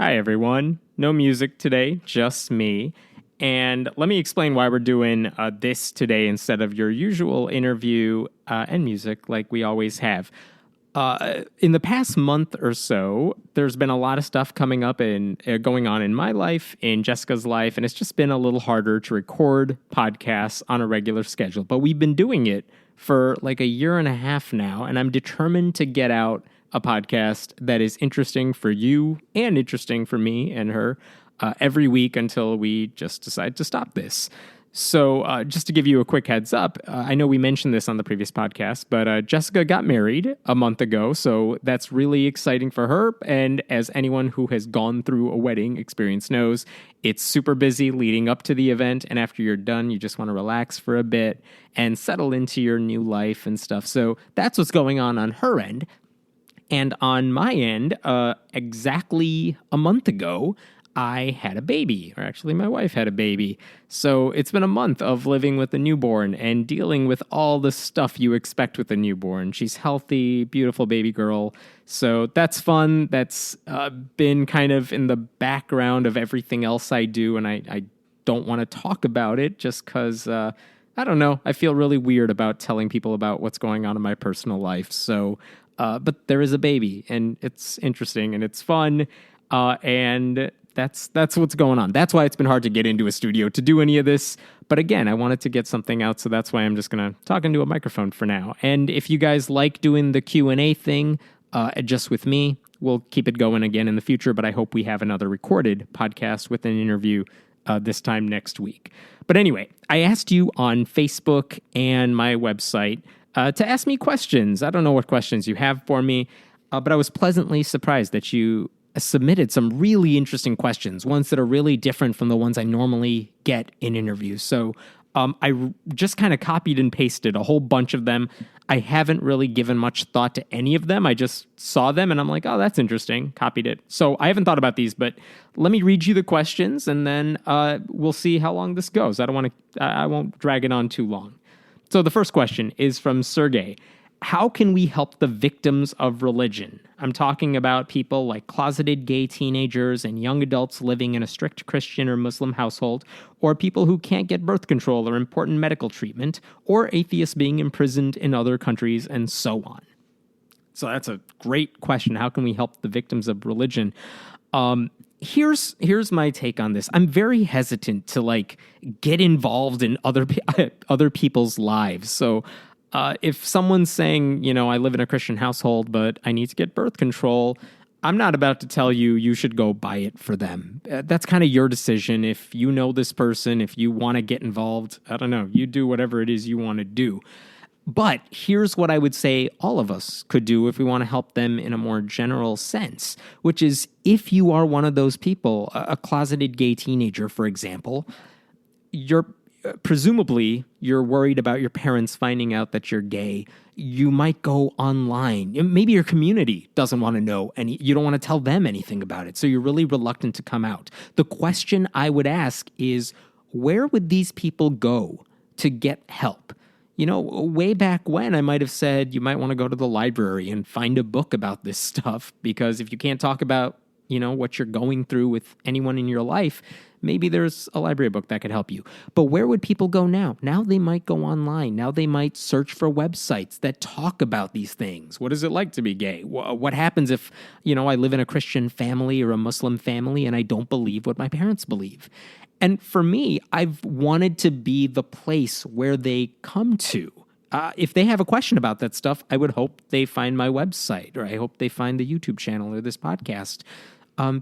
Hi, everyone. No music today, just me. And let me explain why we're doing this today instead of your usual interview and music like we always have. In the past month or so, there's been a lot of stuff coming up and going on in my life, in Jessica's life, and it's just been a little harder to record podcasts on a regular schedule. But we've been doing it for like a year and a half now, and I'm determined to get out a podcast that is interesting for you and interesting for me and her every week until we just decide to stop this. So just to give you a quick heads up, I know we mentioned this on the previous podcast, but Jessica got married a month ago, so that's really exciting for her. And as anyone who has gone through a wedding experience knows, it's super busy leading up to the event, and after you're done, you just want to relax for a bit and settle into your new life and stuff. So that's what's going on her end. And on my end, exactly a month ago, I had a baby, or actually my wife had a baby. So it's been a month of living with a newborn and dealing with all the stuff you expect with a newborn. She's healthy, beautiful baby girl. So that's fun. That's been kind of in the background of everything else I do. And I don't want to talk about it just because, I don't know, I feel really weird about telling people about what's going on in my personal life. So, but there is a baby and it's interesting and it's fun. And that's what's going on. That's why it's been hard to get into a studio to do any of this. But again, I wanted to get something out, so that's why I'm just going to talk into a microphone for now. And if you guys like doing the Q&A thing just with me, we'll keep it going again in the future, but I hope we have another recorded podcast with an interview this time next week. But anyway, I asked you on Facebook and my website to ask me questions. I don't know what questions you have for me, but I was pleasantly surprised that you submitted some really interesting questions, ones that are really different from the ones I normally get in interviews. So I just kind of copied and pasted a whole bunch of them. I haven't really given much thought to any of them. I just saw them and I'm like, oh, that's interesting. Copied it. So I haven't thought about these, but let me read you the questions and then we'll see how long this goes. I won't drag it on too long. So the first question is from Sergey. How can we help the victims of religion? I'm talking about people like closeted gay teenagers and young adults living in a strict Christian or Muslim household, or people who can't get birth control or important medical treatment, or atheists being imprisoned in other countries, and so on. So that's a great question. How can we help the victims of religion? Here's my take on this. I'm very hesitant to get involved in other people's lives. So if someone's saying, I live in a Christian household, but I need to get birth control, I'm not about to tell you should go buy it for them. That's kind of your decision. If you know this person, if you want to get involved, I don't know, you do whatever it is you want to do. But here's what I would say all of us could do if we want to help them in a more general sense, which is if you are one of those people, a closeted gay teenager, for example, presumably you're worried about your parents finding out that you're gay. You might go online. Maybe your community doesn't want to know you don't want to tell them anything about it. So you're really reluctant to come out. The question I would ask is, where would these people go to get help? Way back when I might have said you might want to go to the library and find a book about this stuff, because if you can't talk about, what you're going through with anyone in your life, maybe there's a library book that could help you. But where would people go now? Now they might go online. Now they might search for websites that talk about these things. What is it like to be gay? What happens if, I live in a Christian family or a Muslim family and I don't believe what my parents believe? And for me, I've wanted to be the place where they come to. If they have a question about that stuff, I would hope they find my website, or I hope they find the YouTube channel or this podcast.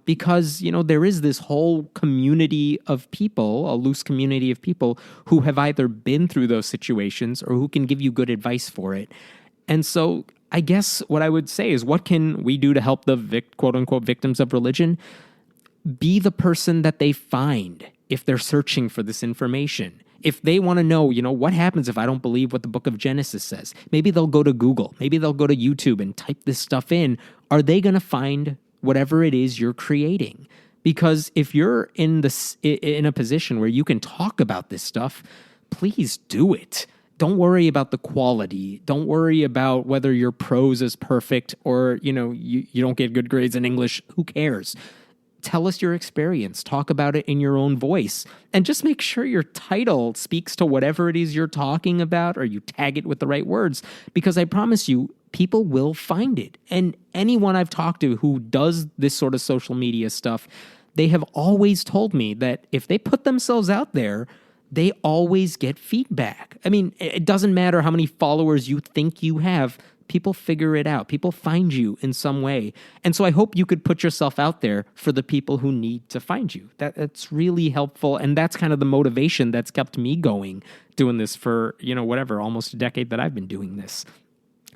Because, there is this whole community of people, a loose community of people who have either been through those situations or who can give you good advice for it. And so I guess what I would say is, what can we do to help the quote-unquote victims of religion? Be the person that they find if they're searching for this information. If they want to know, what happens if I don't believe what the book of Genesis says? Maybe they'll go to Google. Maybe they'll go to YouTube and type this stuff in. Are they going to find whatever it is you're creating? Because if you're in a position where you can talk about this stuff, please do it. Don't worry about the quality. Don't worry about whether your prose is perfect or, you don't get good grades in English. Who cares? tell us your experience. Talk about it in your own voice. And just make sure your title speaks to whatever it is you're talking about, or you tag it with the right words, because I promise you, people will find it. And anyone I've talked to who does this sort of social media stuff, they have always told me that if they put themselves out there, they always get feedback. I mean, it doesn't matter how many followers you think you have. People figure it out. People find you in some way. And so I hope you could put yourself out there for the people who need to find you. That's really helpful. And that's kind of the motivation that's kept me going, doing this for, almost a decade that I've been doing this.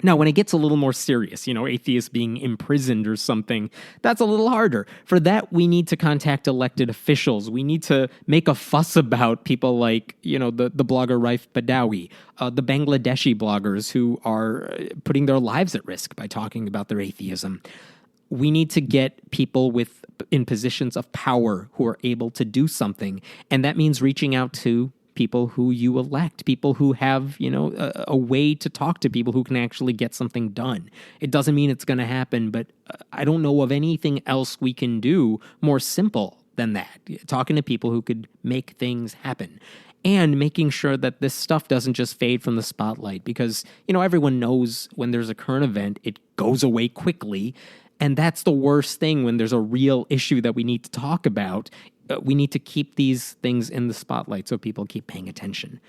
Now, when it gets a little more serious, atheists being imprisoned or something, that's a little harder. For that, we need to contact elected officials. We need to make a fuss about people like, the blogger Raif Badawi, the Bangladeshi bloggers who are putting their lives at risk by talking about their atheism. We need to get people in positions of power who are able to do something. And that means reaching out to people who you elect, people who have, a way to talk to people who can actually get something done. It doesn't mean it's going to happen, but I don't know of anything else we can do more simple than that. Talking to people who could make things happen. And making sure that this stuff doesn't just fade from the spotlight, because, everyone knows when there's a current event, it goes away quickly. And that's the worst thing when there's a real issue that we need to talk about. We need to keep these things in the spotlight so people keep paying attention.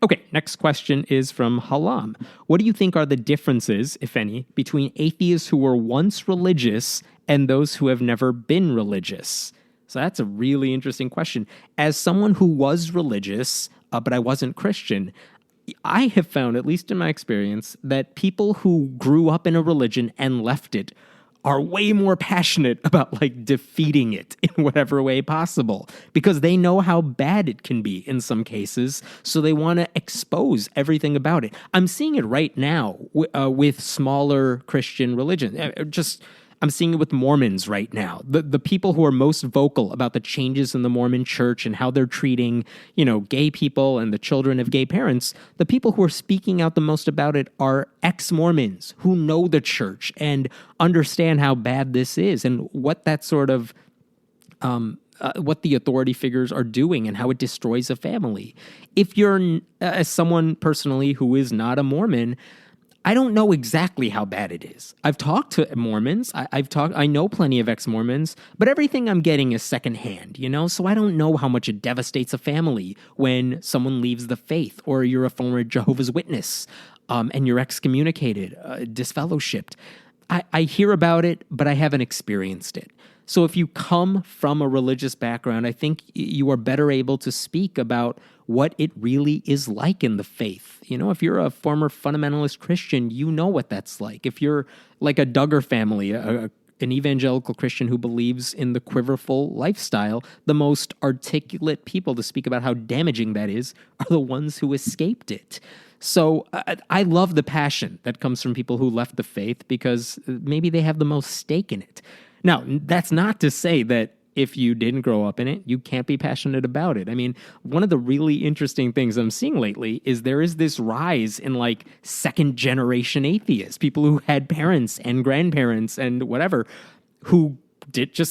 Okay, next question is from Halam. What do you think are the differences, if any, between atheists who were once religious and those who have never been religious? So that's a really interesting question. As someone who was religious, but I wasn't Christian, I have found, at least in my experience, that people who grew up in a religion and left it are way more passionate about defeating it in whatever way possible, because they know how bad it can be in some cases. So they want to expose everything about it. I'm seeing it right now with smaller Christian religions. I'm seeing it with Mormons right now. The people who are most vocal about the changes in the Mormon church and how they're treating, gay people and the children of gay parents, the people who are speaking out the most about it are ex-Mormons who know the church and understand how bad this is and what that sort of, what the authority figures are doing and how it destroys a family. If you're, as someone personally who is not a Mormon, I don't know exactly how bad it is. I've talked to Mormons. I know plenty of ex-Mormons, but everything I'm getting is secondhand, So I don't know how much it devastates a family when someone leaves the faith, or you're a former Jehovah's Witness, and you're excommunicated, disfellowshipped. I hear about it, but I haven't experienced it. So if you come from a religious background, I think you are better able to speak about what it really is like in the faith. If you're a former fundamentalist Christian, you know what that's like. If you're like a Duggar family, an evangelical Christian who believes in the quiverful lifestyle, the most articulate people to speak about how damaging that is are the ones who escaped it. So I love the passion that comes from people who left the faith, because maybe they have the most stake in it. Now, that's not to say that if you didn't grow up in it, you can't be passionate about it. I mean, one of the really interesting things I'm seeing lately is there is this rise in second generation atheists, people who had parents and grandparents and whatever, who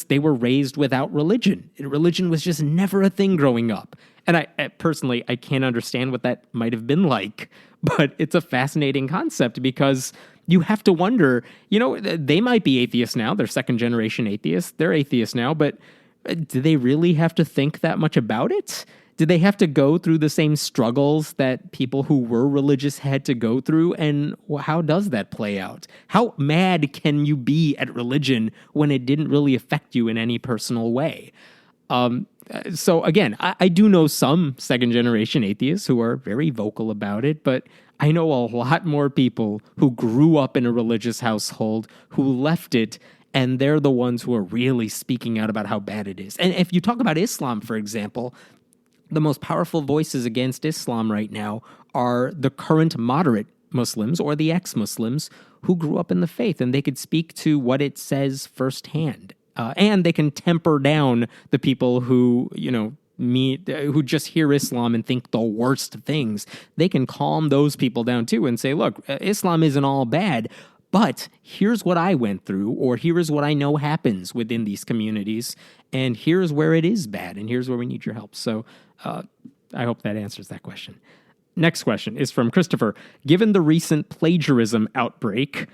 they were raised without religion. Religion was just never a thing growing up. And I personally, I can't understand what that might have been like, but it's a fascinating concept, because you have to wonder, they might be atheists now. They're second generation atheists. They're atheists now, but do they really have to think that much about it? Did they have to go through the same struggles that people who were religious had to go through? And how does that play out? How mad can you be at religion when it didn't really affect you in any personal way? So again, I do know some second generation atheists who are very vocal about it, but I know a lot more people who grew up in a religious household, who left it, and they're the ones who are really speaking out about how bad it is. And if you talk about Islam, for example, the most powerful voices against Islam right now are the current moderate Muslims or the ex-Muslims who grew up in the faith, and they could speak to what it says firsthand. And they can temper down the people who, who just hear Islam and think the worst things. They can calm those people down too and say, look, Islam isn't all bad, But here's what I went through, or here's what I know happens within these communities, and here's where it is bad, and here's where we need your help. So I hope that answers that question. Next question is from Christopher. Given the recent plagiarism outbreak,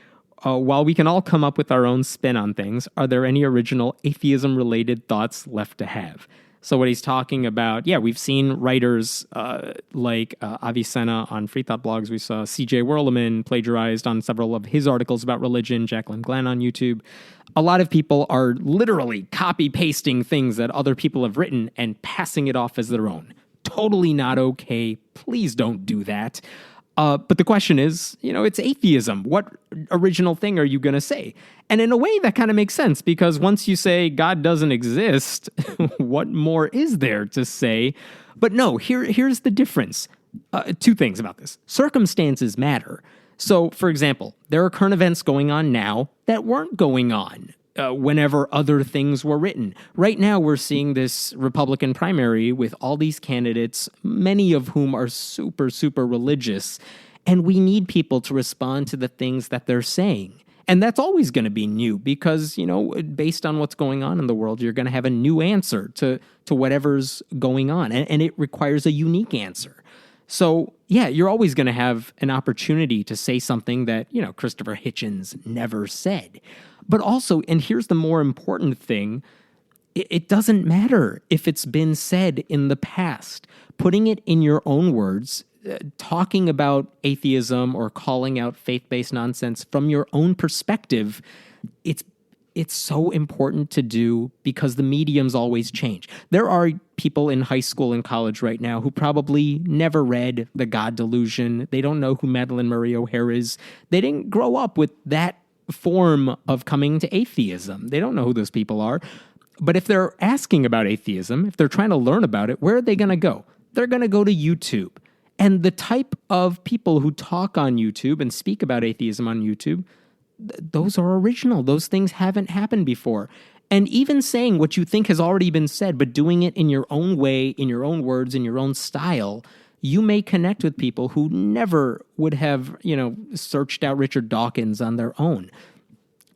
while we can all come up with our own spin on things, are there any original atheism-related thoughts left to have? So what he's talking about, we've seen writers like Avicenna on Free Thought Blogs. We saw C.J. Werleman plagiarized on several of his articles about religion, Jacqueline Glenn on YouTube. A lot of people are literally copy-pasting things that other people have written and passing it off as their own. Totally not okay. Please don't do that. But the question is, it's atheism. What original thing are you going to say? And in a way, that kind of makes sense, because once you say God doesn't exist, what more is there to say? But no, here's the difference. Two things about this. Circumstances matter. So, for example, there are current events going on now that weren't going on whenever other things were written. Right now, we're seeing this Republican primary with all these candidates, many of whom are super, super religious. And we need people to respond to the things that they're saying. And that's always going to be new because, based on what's going on in the world, you're going to have a new answer to whatever's going on. And it requires a unique answer. So, you're always going to have an opportunity to say something that, Christopher Hitchens never said. But also, and here's the more important thing, it doesn't matter if it's been said in the past. Putting it in your own words, talking about atheism or calling out faith-based nonsense from your own perspective, it's so important to do because the mediums always change. There are people in high school and college right now who probably never read The God Delusion. They don't know who Madeleine Murray O'Hair is. They didn't grow up with that form of coming to atheism. They don't know who those people are. But if they're asking about atheism, if they're trying to learn about it, where are they going to go? They're going to go to YouTube. And the type of people who talk on YouTube and speak about atheism on YouTube, those are original. Those things haven't happened before. And even saying what you think has already been said, but doing it in your own way, in your own words, in your own style, you may connect with people who never would have, searched out Richard Dawkins on their own.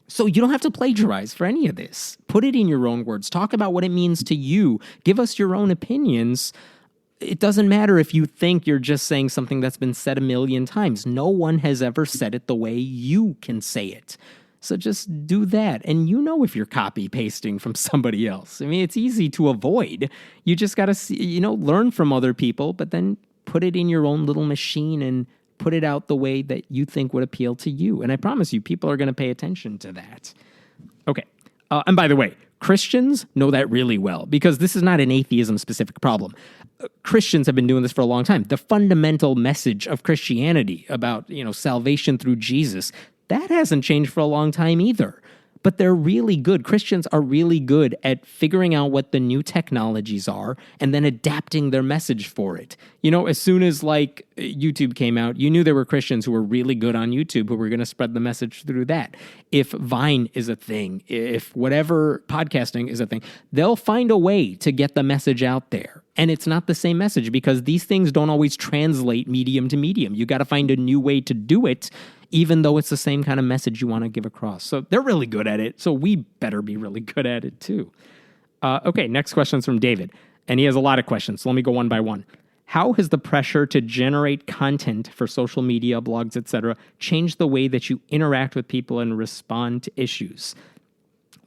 So you don't have to plagiarize for any of this. Put it in your own words. Talk about what it means to you. Give us your own opinions. It doesn't matter if you think you're just saying something that's been said a million times. No one has ever said it the way you can say it. So just do that. And if you're copy pasting from somebody else. I mean, it's easy to avoid. You just got to, learn from other people, but then put it in your own little machine and put it out the way that you think would appeal to you. And I promise you, people are going to pay attention to that. Okay. And by the way, Christians know that really well because this is not an atheism-specific problem. Christians have been doing this for a long time. The fundamental message of Christianity about, salvation through Jesus, that hasn't changed for a long time either. But they're really good. Christians are really good at figuring out what the new technologies are and then adapting their message for it. As soon as YouTube came out, you knew there were Christians who were really good on YouTube who were going to spread the message through that. If Vine is a thing, if whatever podcasting is a thing, they'll find a way to get the message out there. And it's not the same message because these things don't always translate medium to medium. You got to find a new way to do it, even though it's the same kind of message you want to give across. So they're really good at it, so we better be really good at it too. Okay, next question is from David, and he has a lot of questions, so let me go one by one. How has the pressure to generate content for social media, blogs, etc., changed the way that you interact with people and respond to issues?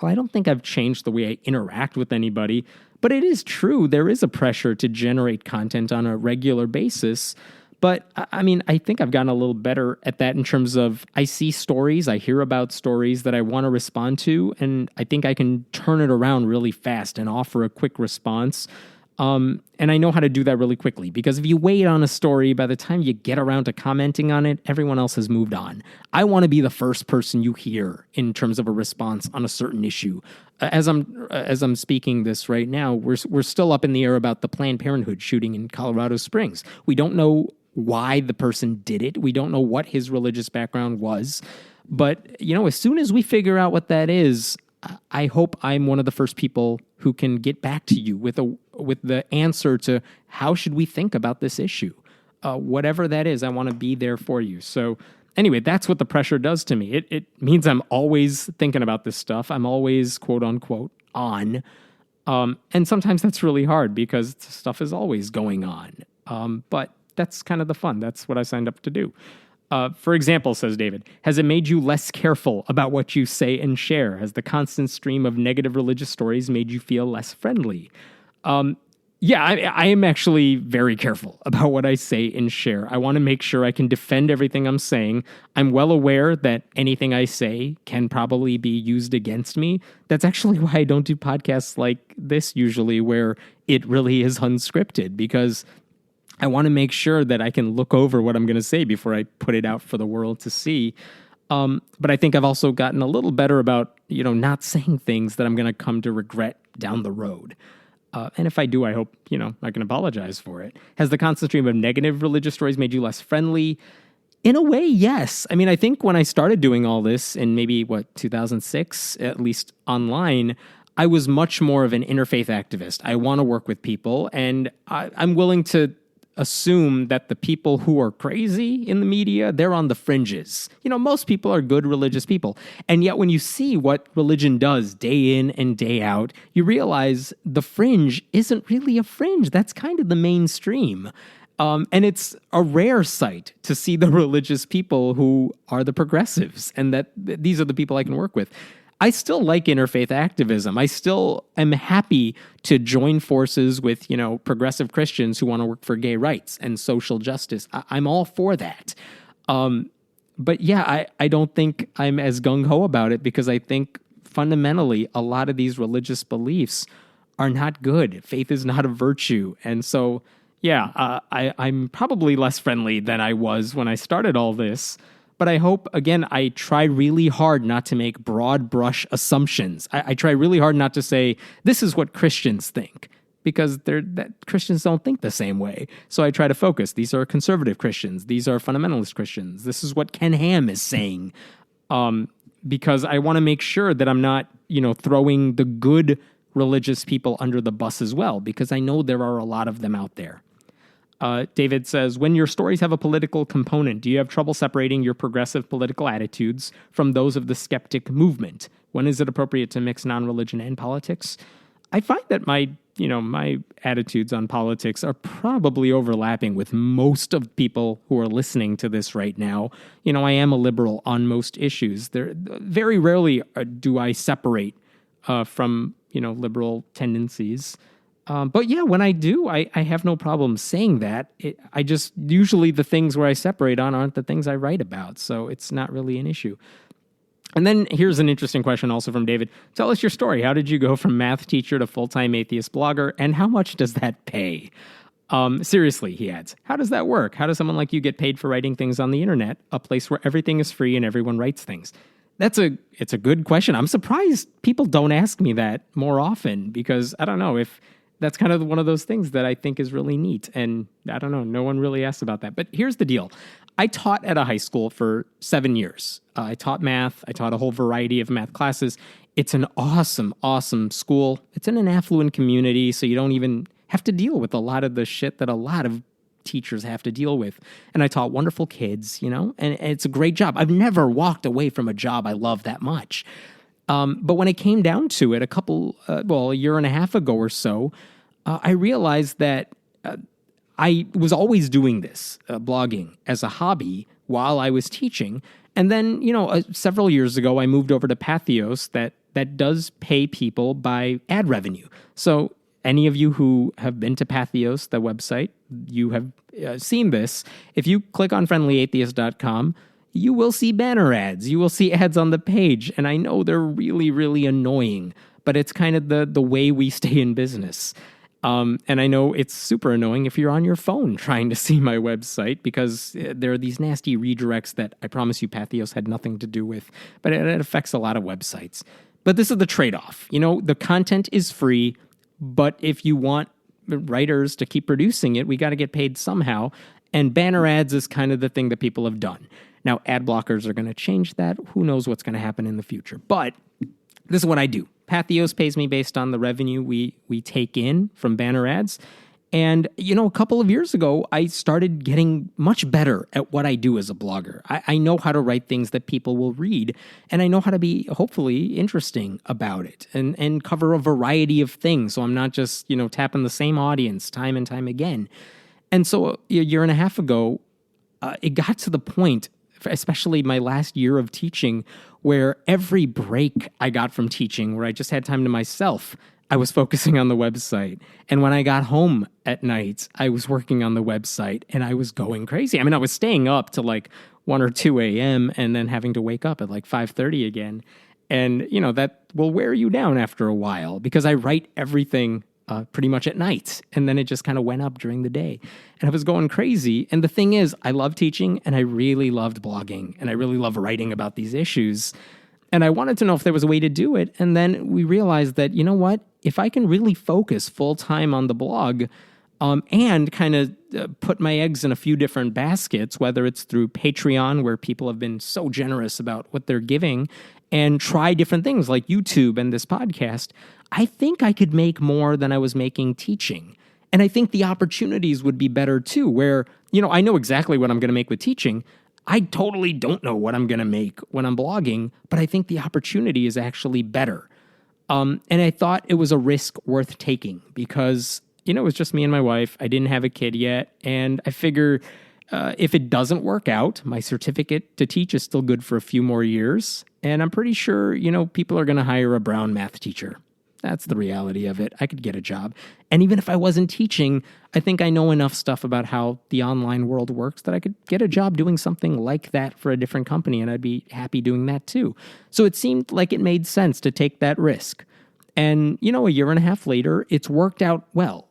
Well, I don't think I've changed the way I interact with anybody, but it is true there is a pressure to generate content on a regular basis. But, I think I've gotten a little better at that in terms of I see stories, I hear about stories that I want to respond to, and I think I can turn it around really fast and offer a quick response. And I know how to do that really quickly because if you wait on a story, by the time you get around to commenting on it, everyone else has moved on. I want to be the first person you hear in terms of a response on a certain issue. As I'm speaking this right now, we're still up in the air about the Planned Parenthood shooting in Colorado Springs. We don't know why the person did it. We don't know what his religious background was. But, as soon as we figure out what that is, I hope I'm one of the first people who can get back to you with the answer to how should we think about this issue. Whatever that is, I want to be there for you. So Anyway, that's what the pressure does to me. It means I'm always thinking about this stuff. I'm always, quote unquote, on. And sometimes that's really hard because stuff is always going on. But that's kind of the fun. That's what I signed up to do. For example, says David, has it made you less careful about what you say and share? Has the constant stream of negative religious stories made you feel less friendly? Yeah, I am actually very careful about what I say and share. I want to make sure I can defend everything I'm saying. I'm well aware that anything I say can probably be used against me. That's actually why I don't do podcasts like this usually, where it really is unscripted, because I want to make sure that I can look over what I'm going to say before I put it out for the world to see. But I think I've also gotten a little better about, not saying things that I'm going to come to regret down the road. And if I do, I hope, I can apologize for it. Has the constant stream of negative religious stories made you less friendly? In a way, yes. I mean, I think when I started doing all this in maybe, 2006, at least online, I was much more of an interfaith activist. I want to work with people, and I'm willing to assume that the people who are crazy in the media, they're on the fringes. Most people are good religious people. And yet when you see what religion does day in and day out, you realize the fringe isn't really a fringe. That's kind of the mainstream. And it's a rare sight to see the religious people who are the progressives, and that these are the people I can work with. I still like interfaith activism. I still am happy to join forces with, progressive Christians who want to work for gay rights and social justice. I'm all for that. But yeah, I don't think I'm as gung-ho about it, because I think fundamentally a lot of these religious beliefs are not good. Faith is not a virtue. And so, yeah, I'm probably less friendly than I was when I started all this. But I hope, again, I try really hard not to make broad brush assumptions. I try really hard not to say, this is what Christians think, because Christians don't think the same way. So I try to focus. These are conservative Christians. These are fundamentalist Christians. This is what Ken Ham is saying. Because I want to make sure that I'm not, throwing the good religious people under the bus as well, because I know there are a lot of them out there. David says, when your stories have a political component, do you have trouble separating your progressive political attitudes from those of the skeptic movement? When is it appropriate to mix non-religion and politics? I find that my attitudes on politics are probably overlapping with most of people who are listening to this right now. I am a liberal on most issues. Very rarely do I separate from, liberal tendencies. But yeah, when I do, I have no problem saying that. I just, usually the things where I separate on aren't the things I write about, so it's not really an issue. And then here's an interesting question also from David. Tell us your story. How did you go from math teacher to full-time atheist blogger, and how much does that pay? Seriously, he adds, how does that work? How does someone like you get paid for writing things on the internet, a place where everything is free and everyone writes things? It's a good question. I'm surprised people don't ask me that more often, because I don't know if that's kind of one of those things that I think is really neat. And I don't know, no one really asks about that. But here's the deal. I taught at a high school for 7 years. I taught math. I taught a whole variety of math classes. It's an awesome, awesome school. It's in an affluent community, so you don't even have to deal with a lot of the shit that a lot of teachers have to deal with. And I taught wonderful kids, and it's a great job. I've never walked away from a job I love that much. But when it came down to it, a year and a half ago or so, I realized that I was always doing this, blogging, as a hobby while I was teaching. And then, several years ago, I moved over to Patheos that does pay people by ad revenue. So any of you who have been to Patheos, the website, you have seen this. If you click on friendlyatheist.com, you will see banner ads. You will see ads on the page. And I know they're really, really annoying, but it's kind of the way we stay in business. And I know it's super annoying if you're on your phone trying to see my website, because there are these nasty redirects that I promise you Patheos had nothing to do with, but it affects a lot of websites. But this is the trade-off. The content is free, but if you want writers to keep producing it, we got to get paid somehow. And banner ads is kind of the thing that people have done. Now, ad blockers are going to change that. Who knows what's going to happen in the future? But this is what I do. Patheos pays me based on the revenue we take in from banner ads. And, a couple of years ago, I started getting much better at what I do as a blogger. I know how to write things that people will read, and I know how to be hopefully interesting about it and cover a variety of things. So I'm not just, tapping the same audience time and time again. And so a year and a half ago, it got to the point, especially my last year of teaching, where every break I got from teaching, where I just had time to myself, I was focusing on the website. And when I got home at night, I was working on the website and I was going crazy. I mean, I was staying up to like 1 or 2 a.m. and then having to wake up at like 5:30 again. And, that will wear you down after a while because I write everything pretty much at night. And then it just kind of went up during the day. And I was going crazy. And the thing is, I love teaching and I really loved blogging and I really love writing about these issues. And I wanted to know if there was a way to do it. And then we realized that, what? If I can really focus full time on the blog and kind of put my eggs in a few different baskets, whether it's through Patreon, where people have been so generous about what they're giving, and try different things like YouTube and this podcast, I think I could make more than I was making teaching. And I think the opportunities would be better too, where, I know exactly what I'm going to make with teaching. I totally don't know what I'm going to make when I'm blogging, but I think the opportunity is actually better. And I thought it was a risk worth taking because, it was just me and my wife. I didn't have a kid yet. And I figure if it doesn't work out, my certificate to teach is still good for a few more years. And I'm pretty sure, people are going to hire a brown math teacher. That's the reality of it. I could get a job. And even if I wasn't teaching, I think I know enough stuff about how the online world works that I could get a job doing something like that for a different company, and I'd be happy doing that too. So it seemed like it made sense to take that risk. And, a year and a half later, it's worked out well.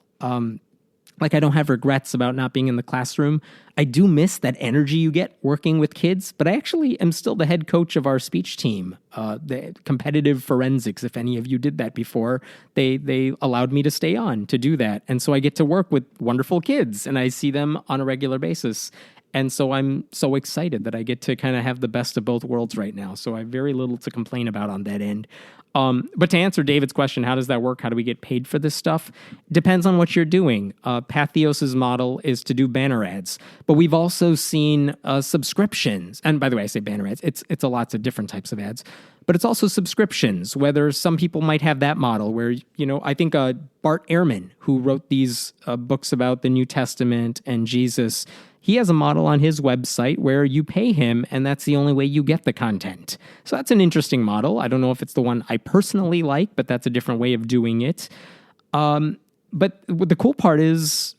I don't have regrets about not being in the classroom. I do miss that energy you get working with kids, but I actually am still the head coach of our speech team, the competitive forensics. If any of you did that before, they allowed me to stay on to do that. And so I get to work with wonderful kids and I see them on a regular basis. And so I'm so excited that I get to kind of have the best of both worlds right now. So I have very little to complain about on that end. But to answer David's question, how does that work? How do we get paid for this stuff? Depends on what you're doing. Patheos' model is to do banner ads, but we've also seen subscriptions. And by the way, I say banner ads. It's a lots of different types of ads, but it's also subscriptions. Whether some people might have that model where I think Bart Ehrman, who wrote these books about the New Testament and Jesus, he has a model on his website where you pay him, and that's the only way you get the content. So that's an interesting model. I don't know if it's the one I personally like, but that's a different way of doing it. But the cool part is,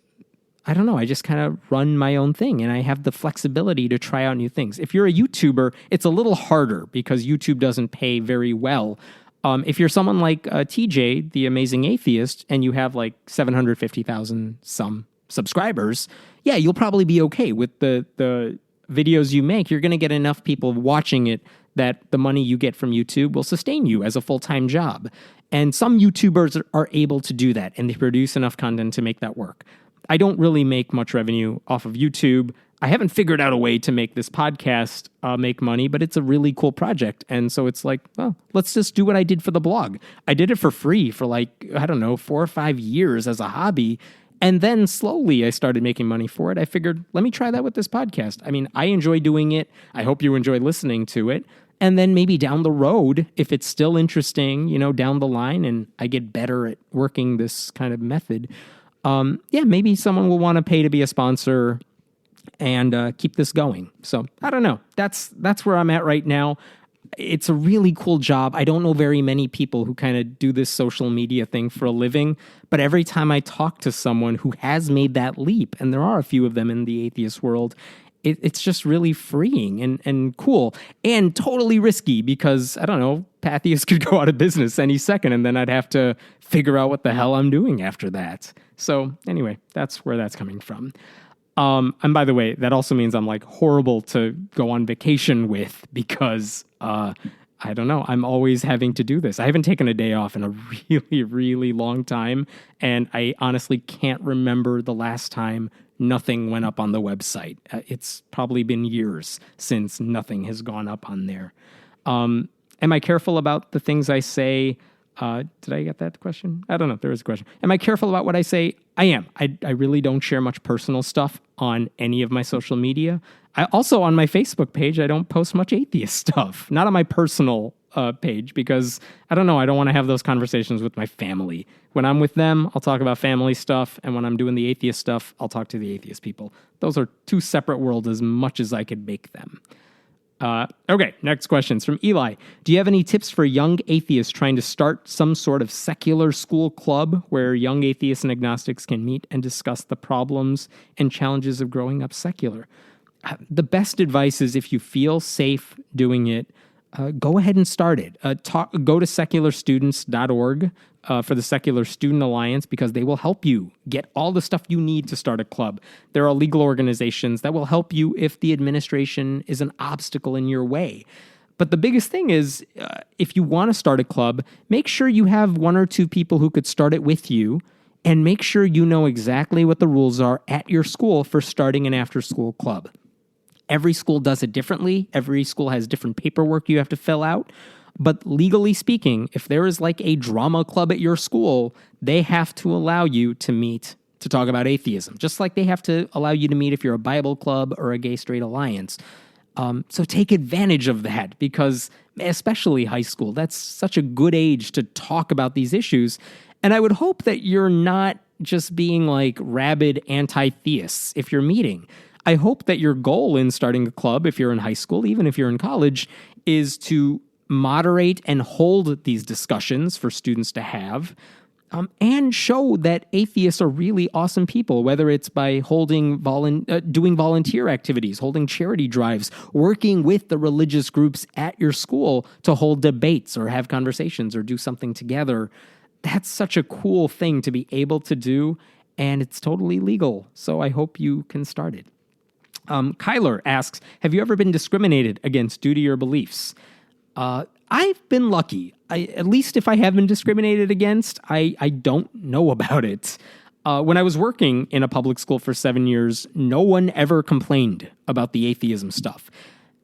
I don't know, I just kind of run my own thing, and I have the flexibility to try out new things. If you're a YouTuber, it's a little harder because YouTube doesn't pay very well. If you're someone like TJ, the amazing atheist, and you have like 750,000 some subscribers, yeah, you'll probably be okay with the videos you make. You're going to get enough people watching it that the money you get from YouTube will sustain you as a full-time job. And some YouTubers are able to do that, and they produce enough content to make that work. I don't really make much revenue off of YouTube. I haven't figured out a way to make this podcast make money, but it's a really cool project. And so it's like, well, let's just do what I did for the blog. I did it for free for 4 or 5 years as a hobby. And then slowly I started making money for it. I figured, let me try that with this podcast. I mean, I enjoy doing it. I hope you enjoy listening to it. And then maybe down the road, if it's still interesting, down the line and I get better at working this kind of method, maybe someone will want to pay to be a sponsor and keep this going. So I don't know. That's where I'm at right now. It's a really cool job. I don't know very many people who kind of do this social media thing for a living, but every time I talk to someone who has made that leap, and there are a few of them in the atheist world, it's just really freeing and cool and totally risky because, I don't know, Patheos could go out of business any second and then I'd have to figure out what the hell I'm doing after that. So anyway, that's where that's coming from. And by the way, that also means I'm horrible to go on vacation with because, I don't know, I'm always having to do this. I haven't taken a day off in a really, really long time. And I honestly can't remember the last time nothing went up on the website. It's probably been years since nothing has gone up on there. Am I careful about the things I say? Did I get that question? I don't know. There was a question. Am I careful about what I say? I am. I really don't share much personal stuff on any of my social media. I also, on my Facebook page, I don't post much atheist stuff. Not on my personal page because, I don't know, I don't want to have those conversations with my family. When I'm with them, I'll talk about family stuff. And when I'm doing the atheist stuff, I'll talk to the atheist people. Those are two separate worlds as much as I could make them. Okay, next question's from Eli. Do you have any tips for young atheists trying to start some sort of secular school club where young atheists and agnostics can meet and discuss the problems and challenges of growing up secular? The best advice is if you feel safe doing it, go ahead and start it. Go to secularstudents.org for the Secular Student Alliance because they will help you get all the stuff you need to start a club. There are legal organizations that will help you if the administration is an obstacle in your way. But the biggest thing is, if you want to start a club, make sure you have one or two people who could start it with you, and make sure you know exactly what the rules are at your school for starting an after-school club. Every school does it differently. Every school has different paperwork you have to fill out. But legally speaking, if there is like a drama club at your school, they have to allow you to meet to talk about atheism, just like they have to allow you to meet if you're a Bible club or a gay straight alliance. So take advantage of that because especially high school, that's such a good age to talk about these issues. And I would hope that you're not just being like rabid anti-theists if you're meeting. I hope that your goal in starting a club, if you're in high school, even if you're in college, is to moderate and hold these discussions for students to have, and show that atheists are really awesome people, whether it's by doing volunteer activities, holding charity drives, working with the religious groups at your school to hold debates or have conversations or do something together. That's such a cool thing to be able to do, and it's totally legal. So I hope you can start it. Kyler asks, have you ever been discriminated against due to your beliefs? I've been lucky. At least if I have been discriminated against, I don't know about it. When I was working in a public school for 7 years, no one ever complained about the atheism stuff.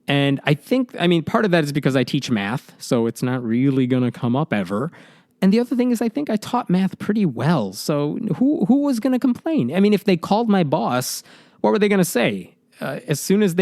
And part of that is because I teach math, so it's not really going to come up ever. And the other thing is I think I taught math pretty well, so who was going to complain? I mean, if they called my boss, what were they going to say? As soon as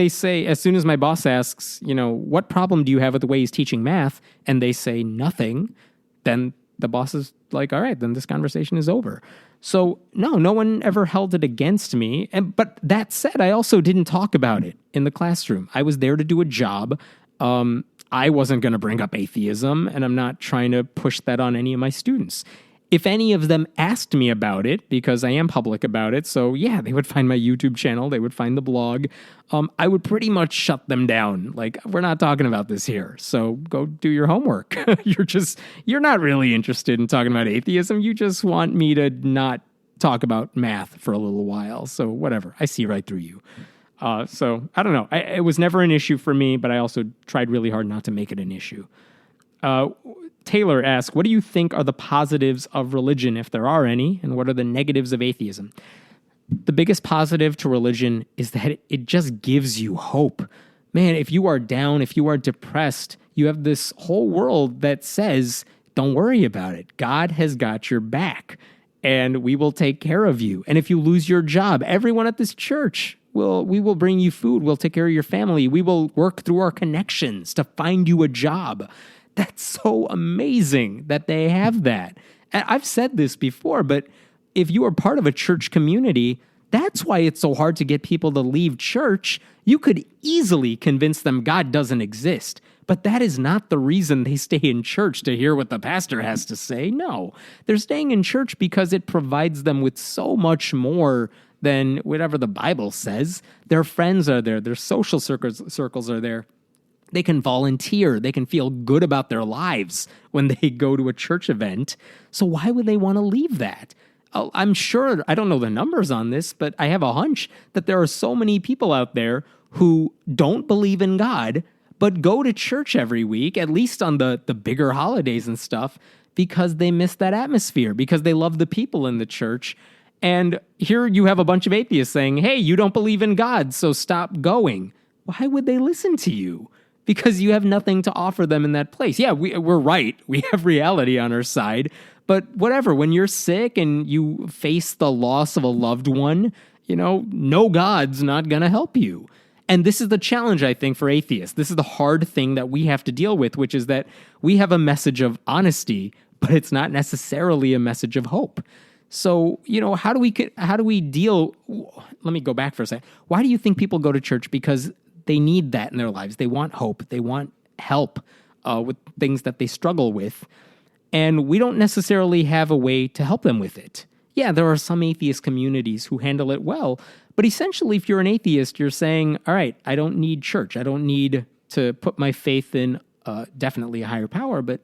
my boss asks, what problem do you have with the way he's teaching math? And they say nothing, then the boss is like, all right, then this conversation is over. So no one ever held it against me. But that said, I also didn't talk about it in the classroom. I was there to do a job. I wasn't going to bring up atheism, and I'm not trying to push that on any of my students. If any of them asked me about it, because I am public about it, so yeah, they would find my YouTube channel, they would find the blog, I would pretty much shut them down. Like, we're not talking about this here, so go do your homework. You're not really interested in talking about atheism, you just want me to not talk about math for a little while, so whatever, I see right through you. So, I don't know, it was never an issue for me, but I also tried really hard not to make it an issue. Taylor asks, what do you think are the positives of religion, if there are any, and what are the negatives of atheism? The biggest positive to religion is that it just gives you hope. Man, if you are down, if you are depressed, you have this whole world that says, don't worry about it. God has got your back, and we will take care of you. And if you lose your job, everyone at this church, we will bring you food. We'll take care of your family. We will work through our connections to find you a job. That's so amazing that they have that. And I've said this before, but if you are part of a church community, that's why it's so hard to get people to leave church. You could easily convince them God doesn't exist, but that is not the reason they stay in church to hear what the pastor has to say. No, they're staying in church because it provides them with so much more than whatever the Bible says. Their friends are there. Their social circles are there. They can volunteer. They can feel good about their lives when they go to a church event. So why would they want to leave that? I'm sure, I don't know the numbers on this, but I have a hunch that there are so many people out there who don't believe in God, but go to church every week, at least on the bigger holidays and stuff, because they miss that atmosphere, because they love the people in the church. And here you have a bunch of atheists saying, hey, you don't believe in God, so stop going. Why would they listen to you? because you have nothing to offer them in that place. Yeah, we're right. We have reality on our side. But whatever, when you're sick and you face the loss of a loved one, no God's not going to help you. And this is the challenge, I think, for atheists. This is the hard thing that we have to deal with, which is that we have a message of honesty, but it's not necessarily a message of hope. So, how do we deal? Let me go back for a second. Why do you think people go to church? Because they need that in their lives. They want hope. They want help with things that they struggle with. And we don't necessarily have a way to help them with it. Yeah, there are some atheist communities who handle it well. But essentially, if you're an atheist, you're saying, all right, I don't need church. I don't need to put my faith in definitely a higher power, but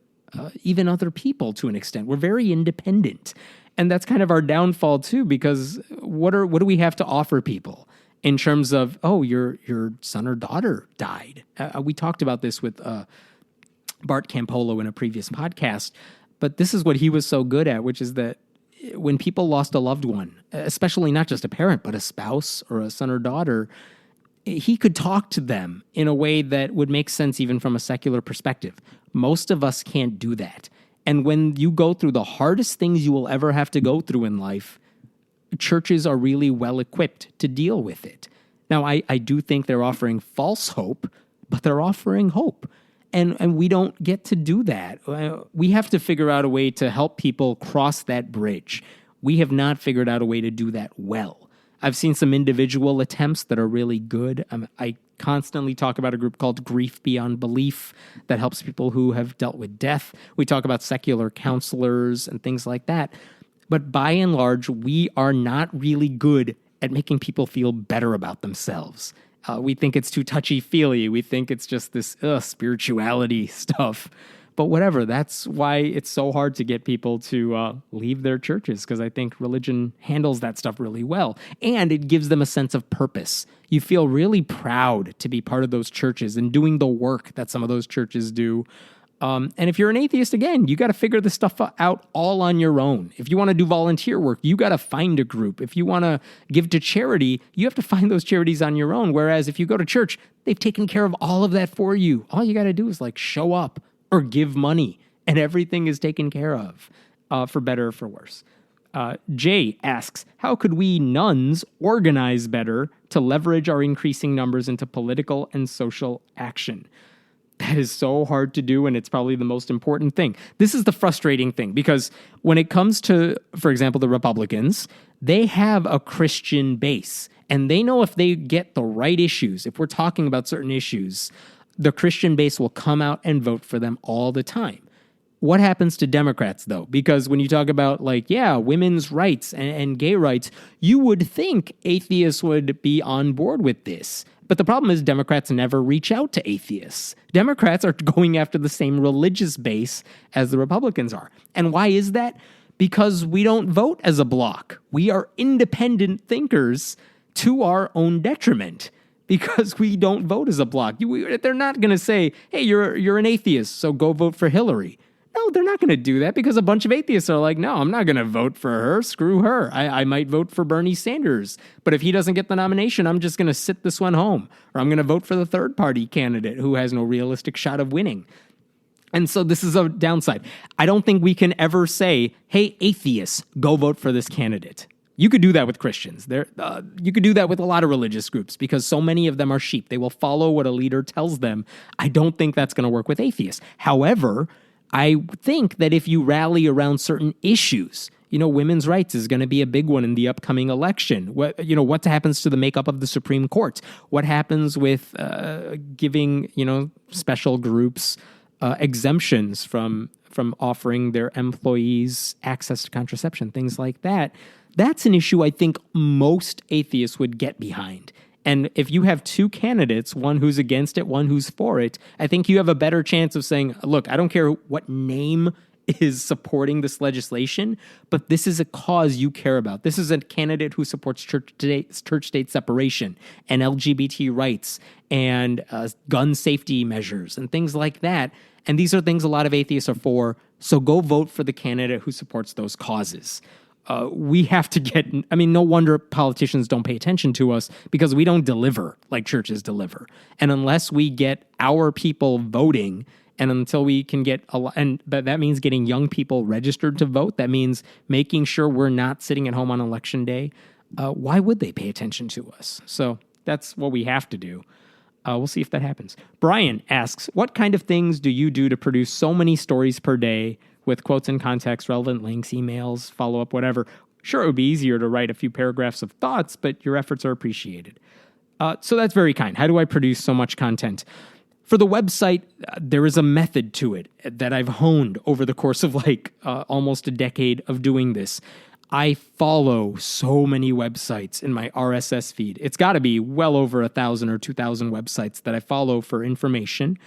even other people to an extent. We're very independent. And that's kind of our downfall too, because what do we have to offer people in terms of, oh, your son or daughter died? We talked about this with Bart Campolo in a previous podcast, but this is what he was so good at, which is that when people lost a loved one, especially not just a parent, but a spouse or a son or daughter, he could talk to them in a way that would make sense even from a secular perspective. Most of us can't do that. And when you go through the hardest things you will ever have to go through in life, churches are really well equipped to deal with it. Now, I do think they're offering false hope, but they're offering hope. And we don't get to do that. We have to figure out a way to help people cross that bridge. We have not figured out a way to do that well. I've seen some individual attempts that are really good. I constantly talk about a group called Grief Beyond Belief that helps people who have dealt with death. We talk about secular counselors and things like that. But by and large, we are not really good at making people feel better about themselves. We think it's too touchy-feely. We think it's just this spirituality stuff. But whatever, that's why it's so hard to get people to leave their churches, because I think religion handles that stuff really well. And it gives them a sense of purpose. You feel really proud to be part of those churches and doing the work that some of those churches do. And if you're an atheist, again, you got to figure this stuff out all on your own. If you want to do volunteer work, you got to find a group. If you want to give to charity, you have to find those charities on your own. Whereas if you go to church, they've taken care of all of that for you. All you got to do is show up or give money, and everything is taken care of, for better or for worse. Jay asks, how could we nuns organize better to leverage our increasing numbers into political and social action? That is so hard to do, and it's probably the most important thing. This is the frustrating thing, because when it comes to, for example, the Republicans, they have a Christian base, and they know if they get the right issues, if we're talking about certain issues, the Christian base will come out and vote for them all the time. What happens to Democrats, though? Because when you talk about, women's rights and gay rights, you would think atheists would be on board with this. But the problem is Democrats never reach out to atheists. Democrats are going after the same religious base as the Republicans are. And why is that? Because we don't vote as a bloc. We are independent thinkers to our own detriment, because we don't vote as a bloc. They're not going to say, hey, you're an atheist, so go vote for Hillary. No, they're not going to do that, because a bunch of atheists are like, no, I'm not going to vote for her. Screw her. I might vote for Bernie Sanders. But if he doesn't get the nomination, I'm just going to sit this one home. Or I'm going to vote for the third party candidate who has no realistic shot of winning. And so this is a downside. I don't think we can ever say, hey, atheists, go vote for this candidate. You could do that with Christians. You could do that with a lot of religious groups, because so many of them are sheep. They will follow what a leader tells them. I don't think that's going to work with atheists. However, I think that if you rally around certain issues, women's rights is going to be a big one in the upcoming election. What happens to the makeup of the Supreme Court? What happens with giving, special groups exemptions from offering their employees access to contraception, things like that? That's an issue I think most atheists would get behind. And if you have two candidates, one who's against it, one who's for it, I think you have a better chance of saying, look, I don't care what name is supporting this legislation, but this is a cause you care about. This is a candidate who supports church-state separation and LGBT rights and gun safety measures and things like that. And these are things a lot of atheists are for, so go vote for the candidate who supports those causes. we have to get, I mean, no wonder politicians don't pay attention to us because we don't deliver like churches deliver. And unless we get our people voting, and until we can get, and that means getting young people registered to vote, that means making sure we're not sitting at home on election day, why would they pay attention to us? So that's what we have to do. We'll see if that happens. Brian asks, what kind of things do you do to produce so many stories per day with quotes in context, relevant links, emails, follow-up, whatever? Sure, it would be easier to write a few paragraphs of thoughts, but your efforts are appreciated. So that's very kind. How do I produce so much content? For the website, there is a method to it that I've honed over the course of almost a decade of doing this. I follow so many websites in my RSS feed. It's got to be well over 1,000 or 2,000 websites that I follow for information.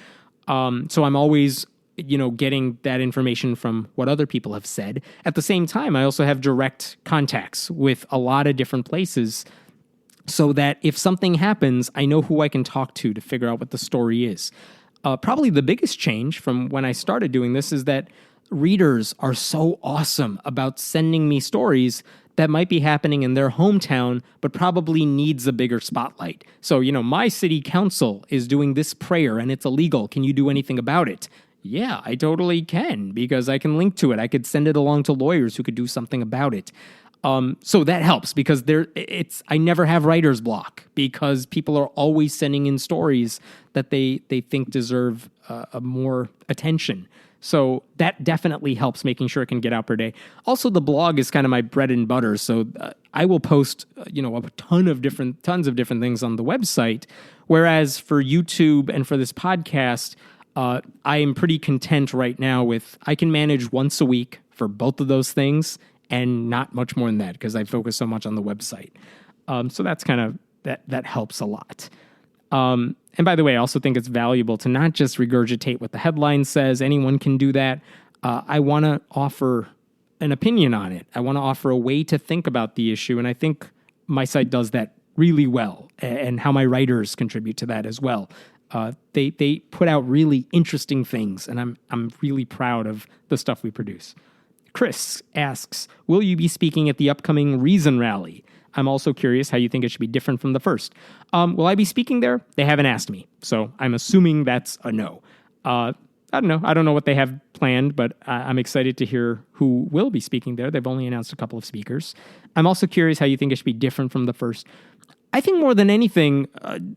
So I'm always, getting that information from what other people have said. At the same time, I also have direct contacts with a lot of different places so that if something happens, I know who I can talk to figure out what the story is. Probably the biggest change from when I started doing this is that readers are so awesome about sending me stories that might be happening in their hometown, but probably needs a bigger spotlight. So, my city council is doing this prayer and it's illegal. Can you do anything about it? Yeah, I totally can, because I can link to it. I could send it along to lawyers who could do something about it. So that helps because I never have writer's block because people are always sending in stories that they think deserve more attention. So that definitely helps making sure it can get out per day. Also, the blog is kind of my bread and butter. So I will post, a tons of different things on the website. Whereas for YouTube and for this podcast, I am pretty content right now with, I can manage once a week for both of those things and not much more than that because I focus so much on the website. So that's kind of, that helps a lot. And by the way, I also think it's valuable to not just regurgitate what the headline says. Anyone can do that. I want to offer an opinion on it. I want to offer a way to think about the issue. And I think my site does that really well, and how my writers contribute to that as well. They put out really interesting things, and I'm really proud of the stuff we produce. Chris asks, will you be speaking at the upcoming Reason Rally? I'm also curious how you think it should be different from the first. Will I be speaking there? They haven't asked me, so I'm assuming that's a no. I don't know. I don't know what they have planned, but I'm excited to hear who will be speaking there. They've only announced a couple of speakers. I'm also curious how you think it should be different from the first. I think more than anything,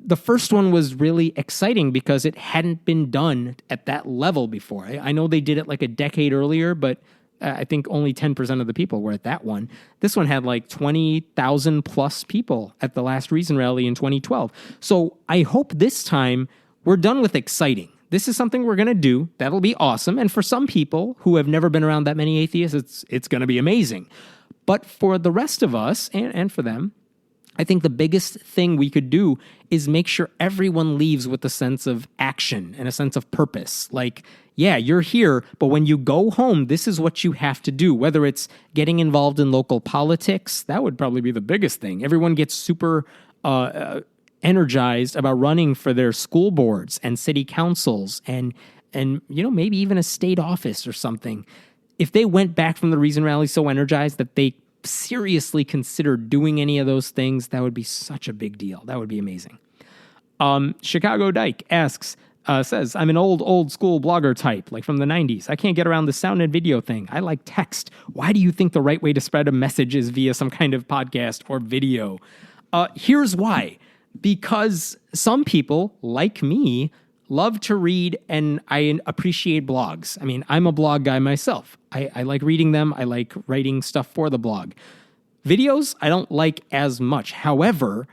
the first one was really exciting because it hadn't been done at that level before. I know they did it like a decade earlier, but I think only 10% of the people were at that one. This one had like 20,000 plus people at the last Reason Rally in 2012. So I hope this time we're done with exciting. This is something we're going to do. That'll be awesome. And for some people who have never been around that many atheists, it's going to be amazing. But for the rest of us and for them, I think the biggest thing we could do is make sure everyone leaves with a sense of action and a sense of purpose. Like, yeah, you're here, but when you go home, this is what you have to do. Whether it's getting involved in local politics, that would probably be the biggest thing. Everyone gets super energized about running for their school boards and city councils and maybe even a state office or something. If they went back from the Reason Rally so energized that they seriously consider doing any of those things, that would be such a big deal. That would be amazing. Chicago Dyke says, I'm an old school blogger type, like from the 90s. I can't get around the sound and video thing. I like text. Why do you think the right way to spread a message is via some kind of podcast or video? Here's why. Because some people, like me, love to read, and I appreciate blogs. I mean, I'm a blog guy myself. I like reading them. I like writing stuff for the blog. Videos, I don't like as much. However,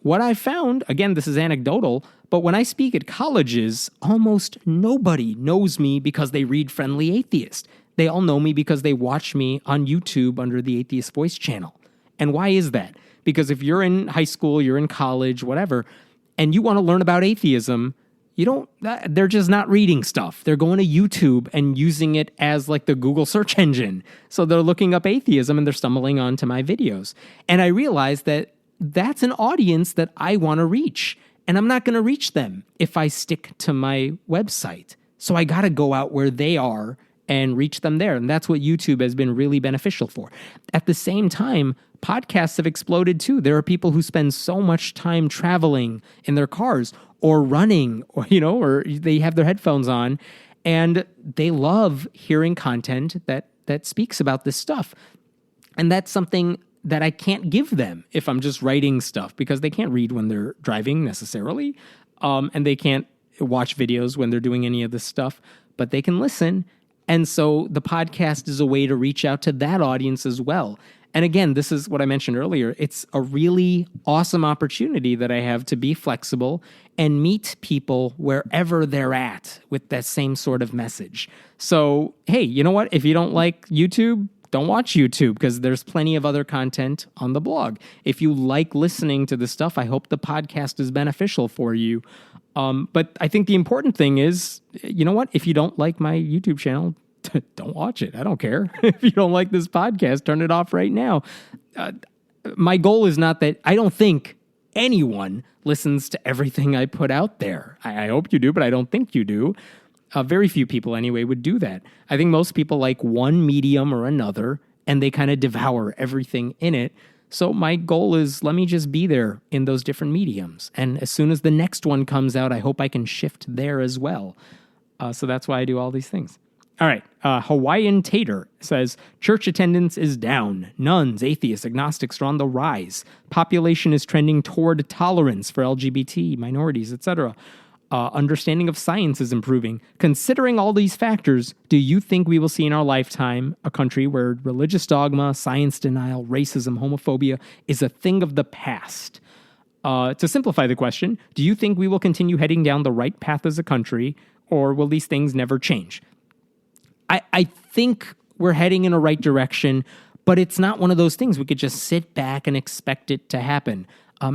what I found, again, this is anecdotal, but when I speak at colleges, almost nobody knows me because they read Friendly Atheist. They all know me because they watch me on YouTube under the Atheist Voice channel. And why is that? Because if you're in high school, you're in college, whatever, and you want to learn about atheism, they're just not reading stuff. They're going to YouTube and using it as like the Google search engine. So they're looking up atheism and they're stumbling onto my videos. And I realized that that's an audience that I want to reach. And I'm not going to reach them if I stick to my website. So I got to go out where they are and reach them there. And that's what YouTube has been really beneficial for. At the same time, podcasts have exploded too. There are people who spend so much time traveling in their cars or running, or, or they have their headphones on, and they love hearing content that speaks about this stuff. And that's something that I can't give them if I'm just writing stuff, because they can't read when they're driving necessarily, and they can't watch videos when they're doing any of this stuff, but they can listen. And so the podcast is a way to reach out to that audience as well. And again, this is what I mentioned earlier. It's a really awesome opportunity that I have to be flexible and meet people wherever they're at with that same sort of message. So, hey, you know what? If you don't like YouTube, don't watch YouTube, because there's plenty of other content on the blog. If you like listening to this stuff, I hope the podcast is beneficial for you. But I think the important thing is, you know what? If you don't like my YouTube channel, don't watch it. I don't care. If you don't like this podcast, turn it off right now. My goal is not that I don't think anyone listens to everything I put out there. I hope you do, but I don't think you do. Very few people anyway would do that. I think most people like one medium or another, and they kind of devour everything in it. So my goal is, let me just be there in those different mediums. And as soon as the next one comes out, I hope I can shift there as well. So that's why I do all these things. All right. Hawaiian Tater says, church attendance is down. Nuns, atheists, agnostics are on the rise. Population is trending toward tolerance for LGBT, minorities, etc. Understanding of science is improving. Considering all these factors, do you think we will see in our lifetime a country where religious dogma, science denial, racism, homophobia is a thing of the past? To simplify the question, do you think we will continue heading down the right path as a country, or will these things never change? I think we're heading in a right direction, but it's not one of those things we could just sit back and expect it to happen.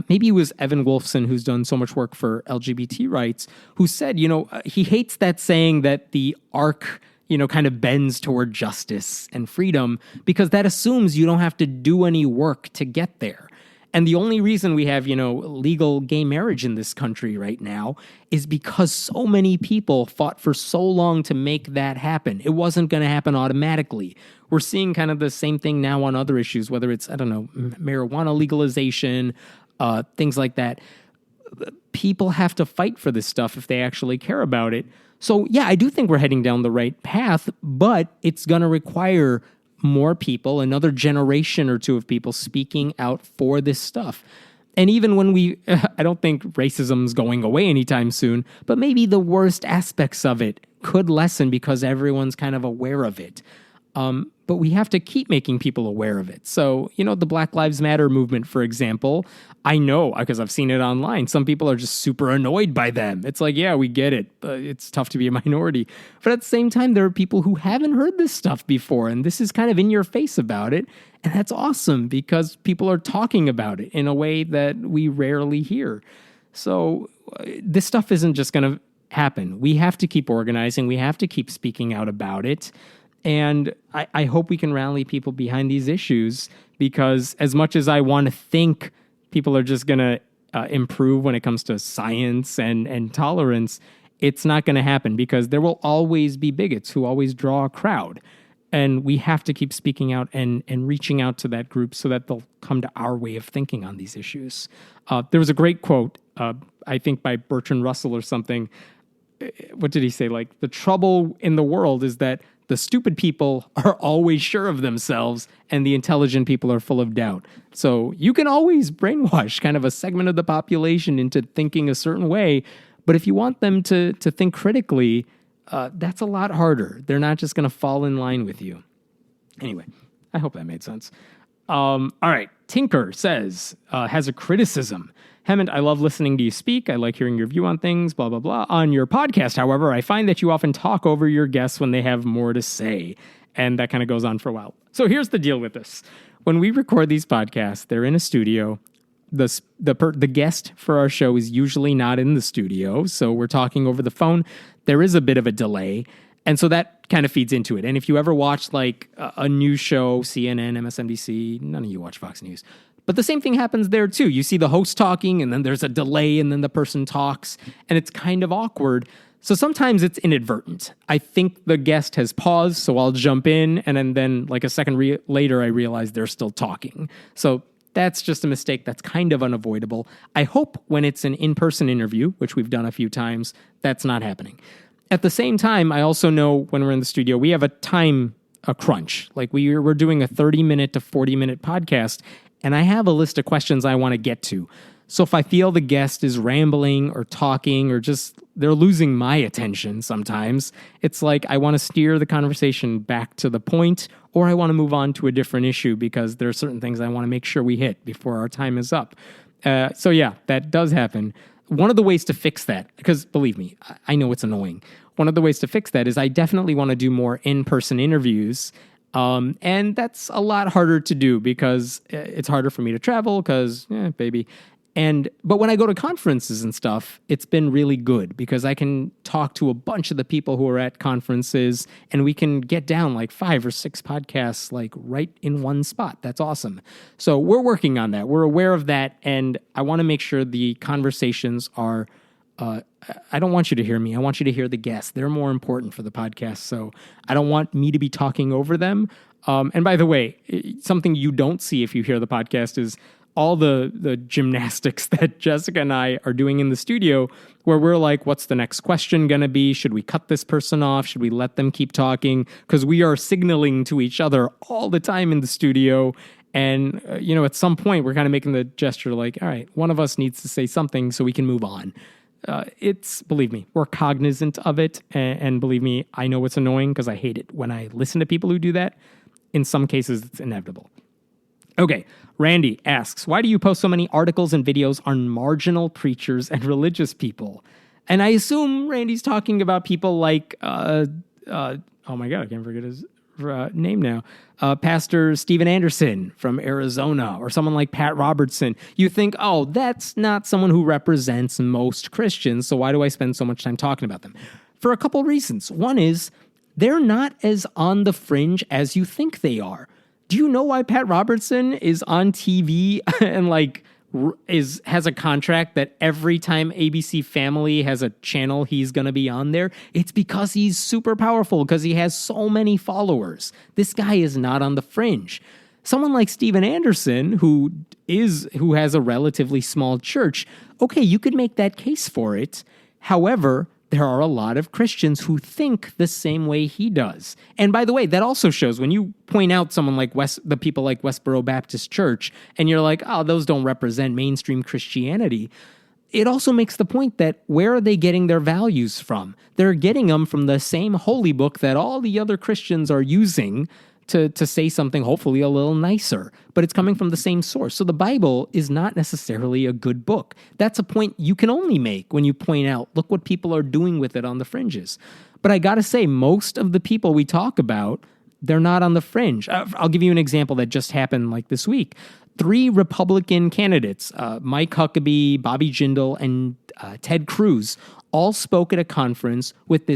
Maybe it was Evan Wolfson, who's done so much work for LGBT rights, who said, he hates that saying that the arc, kind of bends toward justice and freedom, because that assumes you don't have to do any work to get there. And the only reason we have, legal gay marriage in this country right now is because so many people fought for so long to make that happen. It wasn't going to happen automatically. We're seeing kind of the same thing now on other issues, whether it's, marijuana legalization, things like that. People have to fight for this stuff if they actually care about it. So, yeah, I do think we're heading down the right path, but it's going to require more people, another generation or two of people speaking out for this stuff. And even when I don't think racism's going away anytime soon, but maybe the worst aspects of it could lessen because everyone's kind of aware of it. But we have to keep making people aware of it. So, the Black Lives Matter movement, for example, I know because I've seen it online. Some people are just super annoyed by them. It's like, yeah, we get it. It's tough to be a minority. But at the same time, there are people who haven't heard this stuff before, and this is kind of in your face about it. And that's awesome because people are talking about it in a way that we rarely hear. So this stuff isn't just going to happen. We have to keep organizing. We have to keep speaking out about it. And I hope we can rally people behind these issues, because as much as I want to think people are just going to improve when it comes to science and tolerance, it's not going to happen, because there will always be bigots who always draw a crowd. And we have to keep speaking out and reaching out to that group so that they'll come to our way of thinking on these issues. There was a great quote, I think by Bertrand Russell or something. What did he say? Like, the trouble in the world is that the stupid people are always sure of themselves and the intelligent people are full of doubt. So you can always brainwash kind of a segment of the population into thinking a certain way. But if you want them to think critically, that's a lot harder. They're not just going to fall in line with you. Anyway, I hope that made sense. All right. Tinker says, has a criticism. Hammond, I love listening to you speak. I like hearing your view on things, blah, blah, blah. On your podcast, however, I find that you often talk over your guests when they have more to say. And that kind of goes on for a while. So here's the deal with this. When we record these podcasts, they're in a studio. The guest for our show is usually not in the studio. So we're talking over the phone. There is a bit of a delay. And so that kind of feeds into it. And if you ever watch like a news show, CNN, MSNBC, none of you watch Fox News. But the same thing happens there too. You see the host talking, and then there's a delay, and then the person talks, and it's kind of awkward. So sometimes it's inadvertent. I think the guest has paused, so I'll jump in, and then like a second later, I realize they're still talking. So that's just a mistake that's kind of unavoidable. I hope when it's an in-person interview, which we've done a few times, that's not happening. At the same time, I also know when we're in the studio, we have a crunch. Like we're doing a 30-minute to 40-minute podcast, and I have a list of questions I want to get to. So if I feel the guest is rambling or talking or just they're losing my attention sometimes, it's like I want to steer the conversation back to the point, or I want to move on to a different issue because there are certain things I want to make sure we hit before our time is up. So yeah, that does happen. One of the ways to fix that, because believe me, I know it's annoying. One of the ways to fix that is I definitely want to do more in-person interviews. And that's a lot harder to do because it's harder for me to travel because, baby. But when I go to conferences and stuff, it's been really good because I can talk to a bunch of the people who are at conferences and we can get down like 5 or 6 podcasts like right in one spot. That's awesome. So we're working on that. We're aware of that. And I want to make sure the conversations are, I don't want you to hear me. I want you to hear the guests. They're more important for the podcast. So I don't want me to be talking over them. And by the way, something you don't see if you hear the podcast is all the gymnastics that Jessica and I are doing in the studio where we're like, what's the next question going to be? Should we cut this person off? Should we let them keep talking? Because we are signaling to each other all the time in the studio. And, at some point, we're kind of making the gesture like, all right, one of us needs to say something so we can move on. Believe me, we're cognizant of it. And believe me, I know it's annoying because I hate it when I listen to people who do that. In some cases, it's inevitable. Okay, Randy asks, why do you post so many articles and videos on marginal preachers and religious people? And I assume Randy's talking about people like, oh my God, I can't forget his name now, Pastor Steven Anderson from Arizona, or someone like Pat Robertson. You think, oh, that's not someone who represents most Christians, so why do I spend so much time talking about them? For a couple reasons. One is, they're not as on the fringe as you think they are. Do you know why Pat Robertson is on TV and has a contract that every time ABC Family has a channel, he's going to be on there? It's because he's super powerful, because he has so many followers. This guy is not on the fringe. Someone like Steven Anderson, who has a relatively small church, okay, you could make that case for it. However, there are a lot of Christians who think the same way he does. And by the way, that also shows when you point out someone like the people like Westboro Baptist Church, and you're like, oh, those don't represent mainstream Christianity. It also makes the point that where are they getting their values from? They're getting them from the same holy book that all the other Christians are using to say something hopefully a little nicer, but it's coming from the same source. So the Bible is not necessarily a good book. That's a point you can only make when you point out, look what people are doing with it on the fringes. But I gotta say, most of the people we talk about, they're not on the fringe. I'll give you an example that just happened like this week. 3 Republican candidates, Mike Huckabee, Bobby Jindal, and Ted Cruz, all spoke at a conference with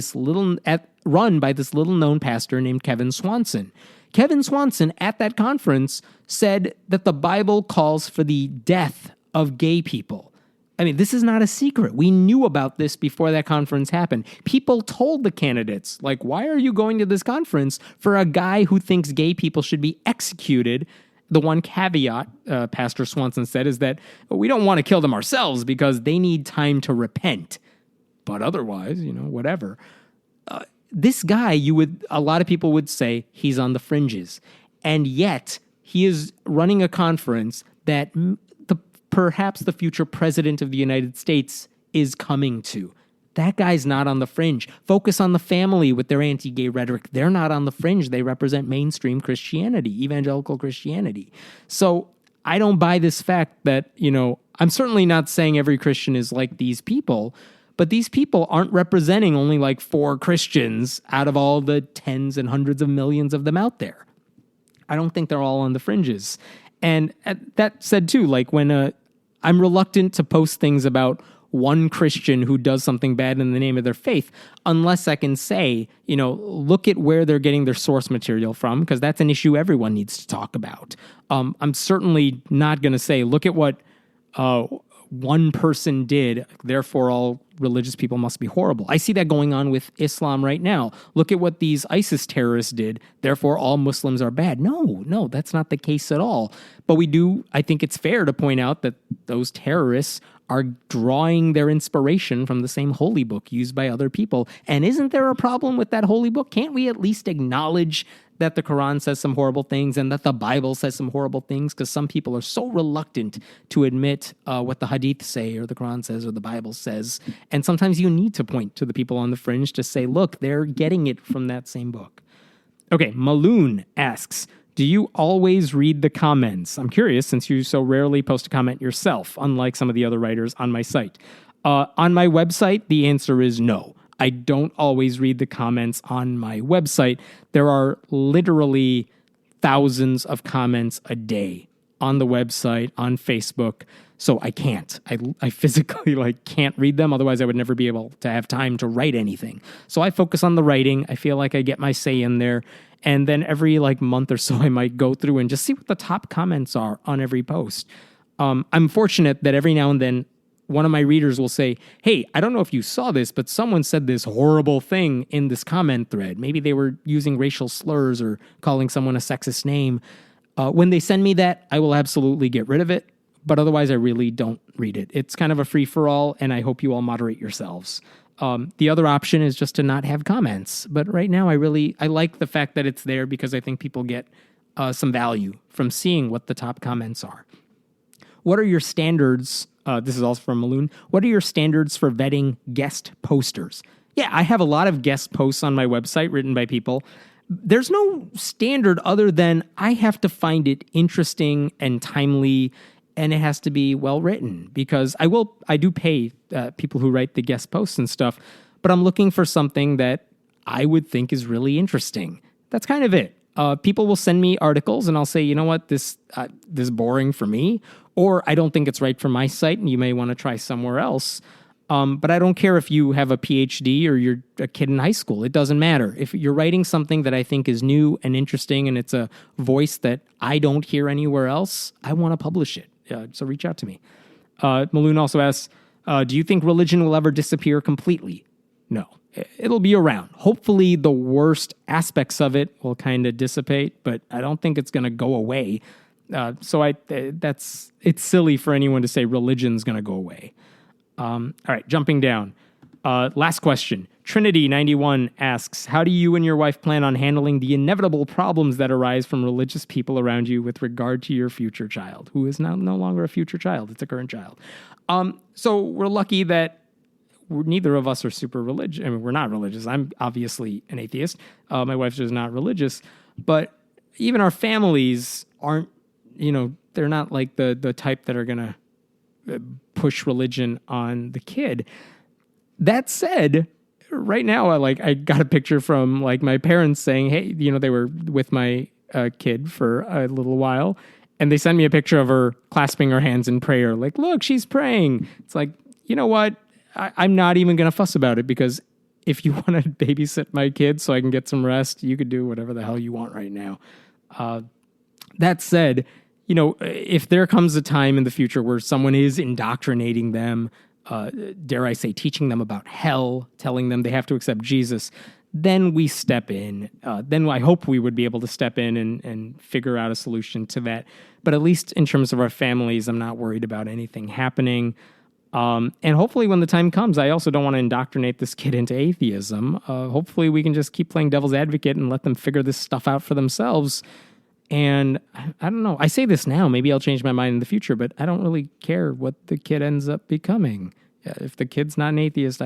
run by this little-known pastor named Kevin Swanson. Kevin Swanson, at that conference, said that the Bible calls for the death of gay people. I mean, this is not a secret. We knew about this before that conference happened. People told the candidates, like, why are you going to this conference for a guy who thinks gay people should be executed? The one caveat, Pastor Swanson said, is that we don't want to kill them ourselves because they need time to repent. But otherwise, whatever. This guy, a lot of people would say he's on the fringes. And yet, he is running a conference that perhaps the future president of the United States is coming to. That guy's not on the fringe. Focus on the Family with their anti-gay rhetoric. They're not on the fringe. They represent mainstream Christianity, evangelical Christianity. So I don't buy this fact that, I'm certainly not saying every Christian is like these people, but these people aren't representing only like 4 Christians out of all the tens and hundreds of millions of them out there. I don't think they're all on the fringes. And that said too, like when I'm reluctant to post things about one Christian who does something bad in the name of their faith, unless I can say, look at where they're getting their source material from, because that's an issue everyone needs to talk about. I'm certainly not going to say, look at what one person did, therefore all religious people must be horrible. I see that going on with Islam right now. Look at what these ISIS terrorists did, therefore all Muslims are bad. No, that's not the case at all. But I think it's fair to point out that those terrorists are drawing their inspiration from the same holy book used by other people. And isn't there a problem with that holy book? Can't we at least acknowledge that the Quran says some horrible things and that the Bible says some horrible things? Because some people are so reluctant to admit what the Hadith say or the Quran says or the Bible says. And sometimes you need to point to the people on the fringe to say, look, they're getting it from that same book. Okay, Maloon asks, do you always read the comments? I'm curious since you so rarely post a comment yourself, unlike some of the other writers on my site. On my website, the answer is no. I don't always read the comments on my website. There are literally thousands of comments a day on the website, on Facebook. So I can't. I physically can't read them. Otherwise, I would never be able to have time to write anything. So I focus on the writing. I feel like I get my say in there. And then every month or so, I might go through and just see what the top comments are on every post. I'm fortunate that every now and then, one of my readers will say, hey, I don't know if you saw this, but someone said this horrible thing in this comment thread. Maybe they were using racial slurs or calling someone a sexist name. When they send me that, I will absolutely get rid of it. But otherwise, I really don't read it. It's kind of a free-for-all, and I hope you all moderate yourselves. The other option is just to not have comments. But right now, I like the fact that it's there because I think people get some value from seeing what the top comments are. What are your standards? This is also from Maloon. What are your standards for vetting guest posters? Yeah, I have a lot of guest posts on my website written by people. There's no standard other than I have to find it interesting and timely, and it has to be well written because I do pay people who write the guest posts and stuff, but I'm looking for something that I would think is really interesting. That's kind of it. People will send me articles and I'll say, you know what, this is boring for me, or I don't think it's right for my site and you may want to try somewhere else. But I don't care if you have a PhD or you're a kid in high school. It doesn't matter. If you're writing something that I think is new and interesting and it's a voice that I don't hear anywhere else, I want to publish it. So reach out to me. Maloon also asks, do you think religion will ever disappear completely? No. It'll be around. Hopefully the worst aspects of it will kind of dissipate, but I don't think it's going to go away. It's silly for anyone to say religion's going to go away. All right, jumping down. Last question. Trinity91 asks, how do you and your wife plan on handling the inevitable problems that arise from religious people around you with regard to your future child, who is now no longer a future child, it's a current child? So we're lucky that neither of us are super religious. I mean, we're not religious. I'm obviously an atheist. My wife is not religious. But even our families aren't, they're not like the type that are going to push religion on the kid. That said, right now, I got a picture from my parents saying, hey, they were with my kid for a little while, and they sent me a picture of her clasping her hands in prayer. Look, she's praying. It's you know what? I'm not even going to fuss about it because if you want to babysit my kid so I can get some rest, you could do whatever the hell you want right now. That said, if there comes a time in the future where someone is indoctrinating them, dare I say, teaching them about hell, telling them they have to accept Jesus, then we step in. Then I hope we would be able to step in and figure out a solution to that. But at least in terms of our families, I'm not worried about anything happening. And hopefully when the time comes, I also don't want to indoctrinate this kid into atheism. Hopefully we can just keep playing devil's advocate and let them figure this stuff out for themselves. And I don't know. I say this now. Maybe I'll change my mind in the future, but I don't really care what the kid ends up becoming. If the kid's not an atheist,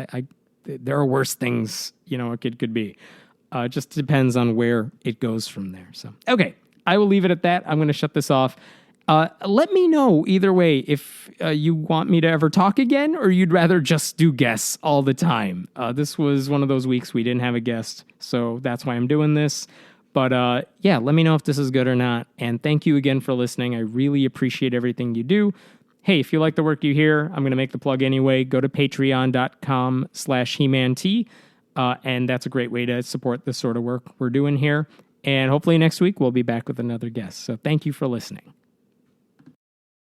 there are worse things, a kid could be. It just depends on where it goes from there. So, okay, I will leave it at that. I'm going to shut this off. Let me know either way if you want me to ever talk again or you'd rather just do guests all the time. This was one of those weeks we didn't have a guest, so that's why I'm doing this. But let me know if this is good or not. And thank you again for listening. I really appreciate everything you do. Hey, if you like the work you hear, I'm going to make the plug anyway. Go to patreon.com/HeManT. And that's a great way to support this sort of work we're doing here. And hopefully next week we'll be back with another guest. So thank you for listening.